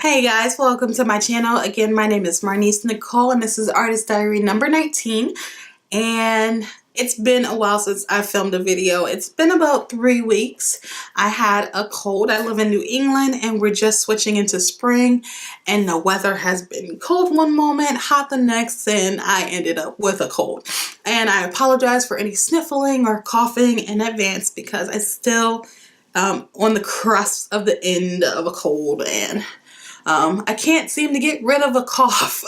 Hey guys, welcome to my channel. Again, my name is Marnise Nicole and this is Artist Diary number 19. And it's been a while since I filmed a video. It's been about 3 weeks. I had a cold. I live in New England and we're just switching into spring and the weather has been cold one moment, hot the next, and I ended up with a cold. And I apologize for any sniffling or coughing in advance because I still on the crust of the end of a cold, and I can't seem to get rid of a cough.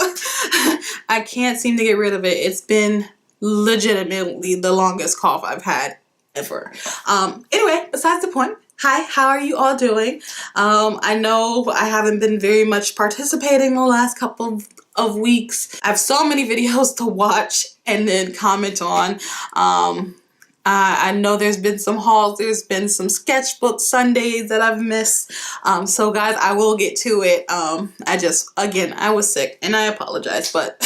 I can't seem to get rid of it. It's been legitimately the longest cough I've had ever. Anyway, besides the point. Hi, how are you all doing? I know I haven't been very much participating the last couple of weeks. I have so many videos to watch and then comment on. I know there's been some hauls, there's been some sketchbook Sundays that I've missed. So guys, I will get to it. I was sick and I apologize, but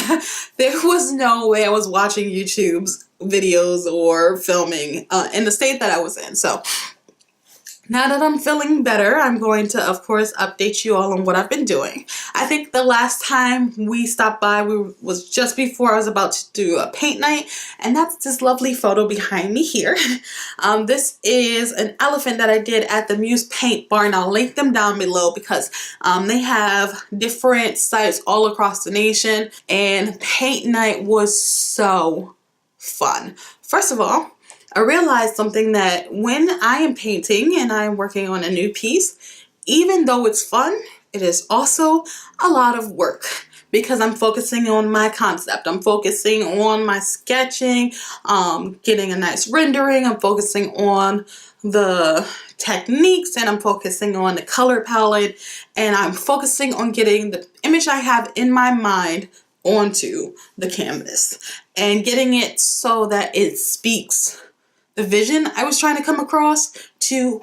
there was no way I was watching YouTube's videos or filming in the state that I was in. So now that I'm feeling better, I'm going to, of course, update you all on what I've been doing. I think the last time we stopped by was just before I was about to do a paint night, and that's this lovely photo behind me here. This is an elephant that I did at the Muse Paint Bar, and I'll link them down below because they have different sites all across the nation, and paint night was so fun. First of all, I realized something, that when I am painting and I am working on a new piece, even though it's fun, it is also a lot of work because I'm focusing on my concept. I'm focusing on my sketching, getting a nice rendering. I'm focusing on the techniques and I'm focusing on the color palette, and I'm focusing on getting the image I have in my mind onto the canvas and getting it so that it speaks the vision I was trying to come across to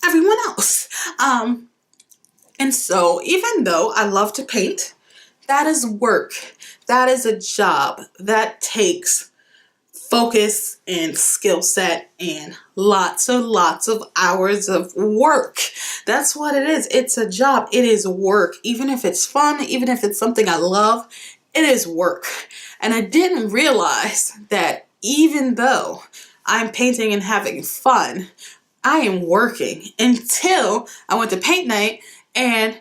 everyone else. And so even though I love to paint, that is work. That is a job. That takes focus and skill set and lots of hours of work. That's what it is. It's a job. It is work. Even if it's fun, even if it's something I love, it is work. And I didn't realize that even though I'm painting and having fun, I am working, until I went to paint night and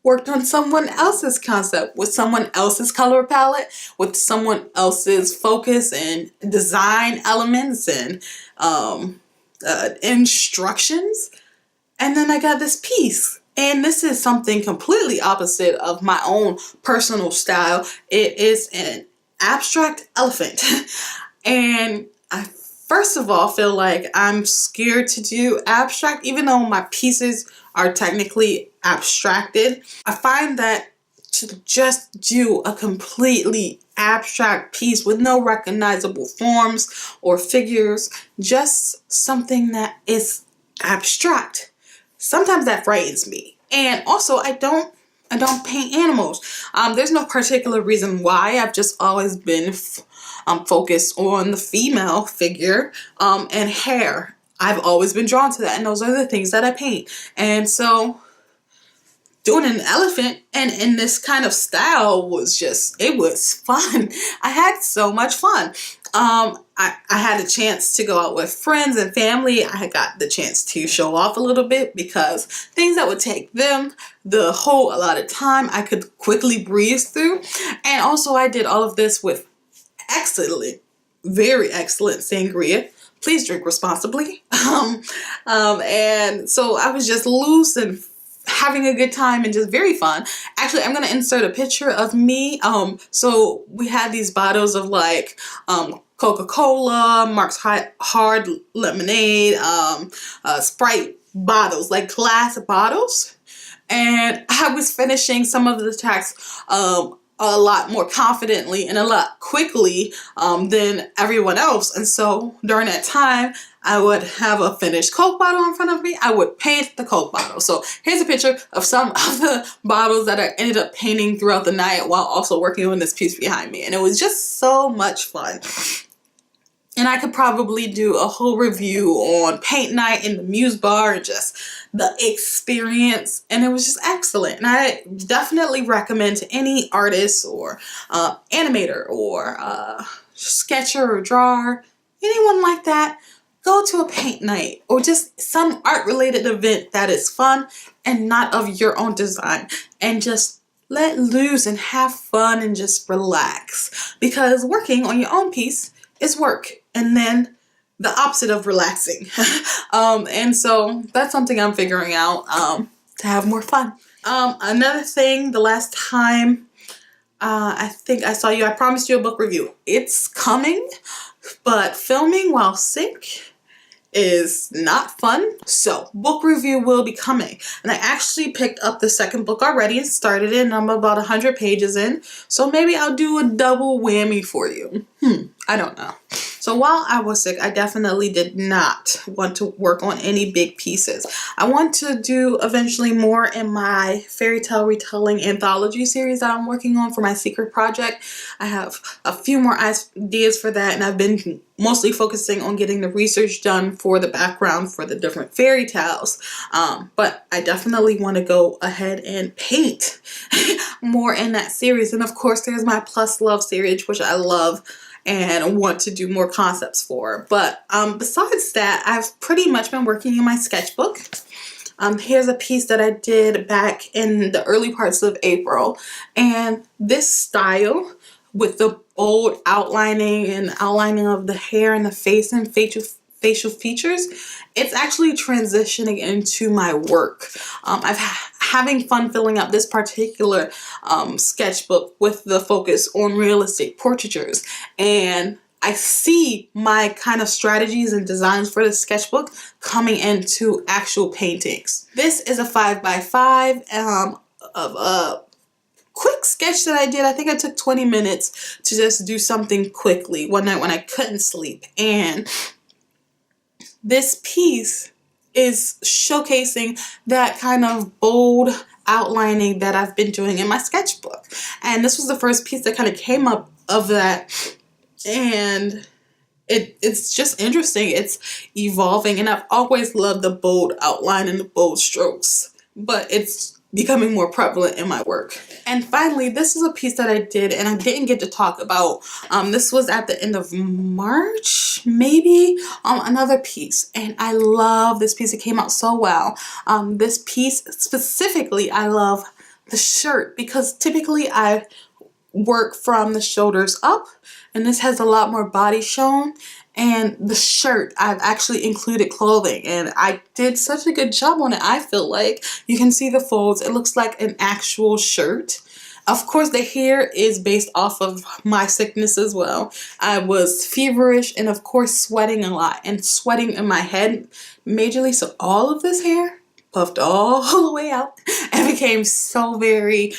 worked on someone else's concept with someone else's color palette, with someone else's focus and design elements and instructions. And then I got this piece. And this is something completely opposite of my own personal style. It is an abstract elephant. And I first of all feel like I'm scared to do abstract, even though my pieces are technically abstracted. I find that to just do a completely abstract piece with no recognizable forms or figures, just something that is abstract, sometimes that frightens me. And also I don't paint animals. There's no particular reason why. I've just always been focused on the female figure and hair. I've always been drawn to that, and those are the things that I paint. And so doing an elephant and in this kind of style was just, it was fun. I had so much fun. I had a chance to go out with friends and family. I got the chance to show off a little bit because things that would take them a lot of time, I could quickly breeze through. And also I did all of this with excellent, very excellent sangria. Please drink responsibly. And so I was just loose and having a good time and just very fun. Actually, I'm going to insert a picture of me. So we had these bottles of like Coca-Cola, Mark's Hard Lemonade, Sprite bottles, like glass bottles. And I was finishing some of the tracks a lot more confidently and a lot quickly than everyone else. And so during that time, I would have a finished Coke bottle in front of me. I would paint the Coke bottle. So here's a picture of some of the bottles that I ended up painting throughout the night while also working on this piece behind me. And it was just so much fun. And I could probably do a whole review on paint night in the Muse Bar and just the experience. And it was just excellent. And I definitely recommend to any artist or animator or sketcher or drawer, anyone like that, go to a paint night or just some art related event that is fun and not of your own design, and just let loose and have fun and just relax, because working on your own piece is work, and then the opposite of relaxing. And so that's something I'm figuring out to have more fun. Another thing, the last time I think I saw you, I promised you a book review. It's coming, but filming while sick is not fun. So book review will be coming, and I actually picked up the second book already and started it, and I'm about 100 pages in, so maybe I'll do a double whammy for you. I don't know. So while I was sick, I definitely did not want to work on any big pieces. I want to do eventually more in my fairy tale retelling anthology series that I'm working on for my secret project. I have a few more ideas for that, and I've been mostly focusing on getting the research done for the background for the different fairy tales. But I definitely want to go ahead and paint more in that series. And of course, there's my Plus Love series, which I love and want to do more concepts for. But besides that, I've pretty much been working in my sketchbook. Here's a piece that I did back in the early parts of April, and this style with the bold outlining of the hair and the face and facial features, it's actually transitioning into my work. I've having fun filling out this particular sketchbook with the focus on realistic portraitures, and I see my kind of strategies and designs for the sketchbook coming into actual paintings. This is a 5x5 of a quick sketch that I did. I think I took 20 minutes to just do something quickly one night when I couldn't sleep, and this piece is showcasing that kind of bold outlining that I've been doing in my sketchbook. And this was the first piece that kind of came up of that. And it's just interesting. It's evolving. And I've always loved the bold outline and the bold strokes, but it's becoming more prevalent in my work. And finally, this is a piece that I did and I didn't get to talk about. This was at the end of March, maybe, another piece. And I love this piece. It came out so well. This piece specifically, I love the shirt, because typically I work from the shoulders up, and this has a lot more body shown. And the shirt, I've actually included clothing, and I did such a good job on it. I feel like you can see the folds. It looks like an actual shirt. Of course, the hair is based off of my sickness as well. I was feverish and of course sweating a lot, and sweating in my head majorly. So all of this hair puffed all the way out and became so very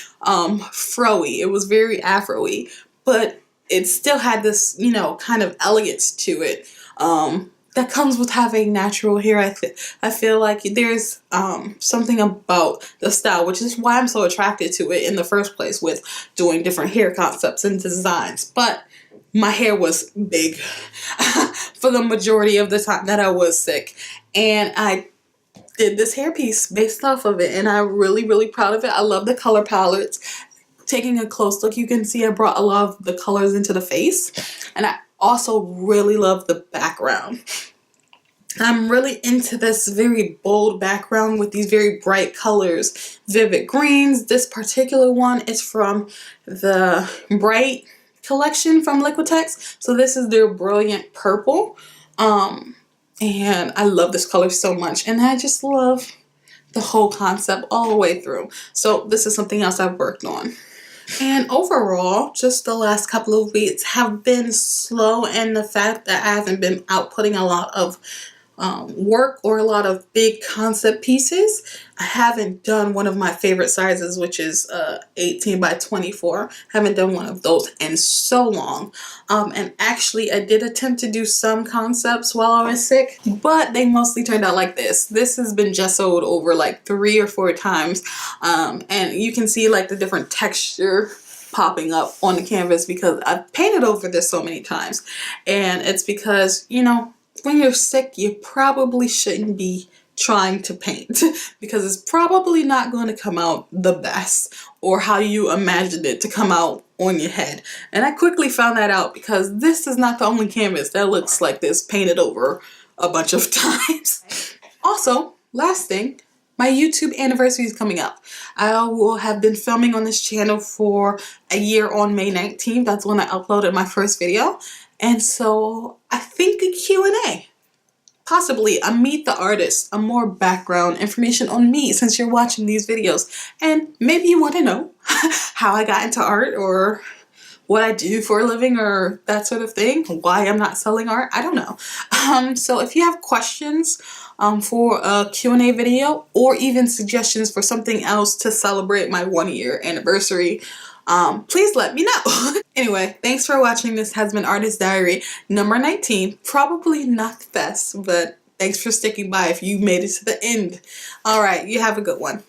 fro-y. It was very afro-y, but it still had this, you know, kind of elegance to it that comes with having natural hair. I feel like there's something about the style, which is why I'm so attracted to it in the first place, with doing different hair concepts and designs. But my hair was big for the majority of the time that I was sick, and I did this hair piece based off of it, and I'm really, really proud of it. I love the color palettes. Taking a close look, you can see I brought a lot of the colors into the face, and I also really love the background. I'm really into this very bold background with these very bright colors, vivid greens. This particular one is from the Bright collection from Liquitex, so this is their Brilliant Purple, and I love this color so much, and I just love the whole concept all the way through. So this is something else I've worked on. And overall, just the last couple of weeks have been slow, and the fact that I haven't been outputting a lot of work or a lot of big concept pieces. I haven't done one of my favorite sizes, which is 18 by 24. Haven't done one of those in so long. And actually I did attempt to do some concepts while I was sick, but they mostly turned out like this. This has been gessoed over like 3 or 4 times. And you can see like the different texture popping up on the canvas because I've painted over this so many times. And it's because, you know, when you're sick, you probably shouldn't be trying to paint because it's probably not going to come out the best or how you imagined it to come out on your head. And I quickly found that out because this is not the only canvas that looks like this painted over a bunch of times. Also, last thing, my YouTube anniversary is coming up. I will have been filming on this channel for a year on May 19th. That's when I uploaded my first video. And so I think a Q&A. Possibly a meet the artist, a more background information on me since you're watching these videos. And maybe you want to know how I got into art or what I do for a living or that sort of thing, why I'm not selling art, I don't know. So if you have questions for a Q&A video or even suggestions for something else to celebrate my 1-year anniversary, please let me know. Anyway, thanks for watching. This has been Artist Diary number 19. Probably not the best, but thanks for sticking by if you made it to the end. All right, you have a good one.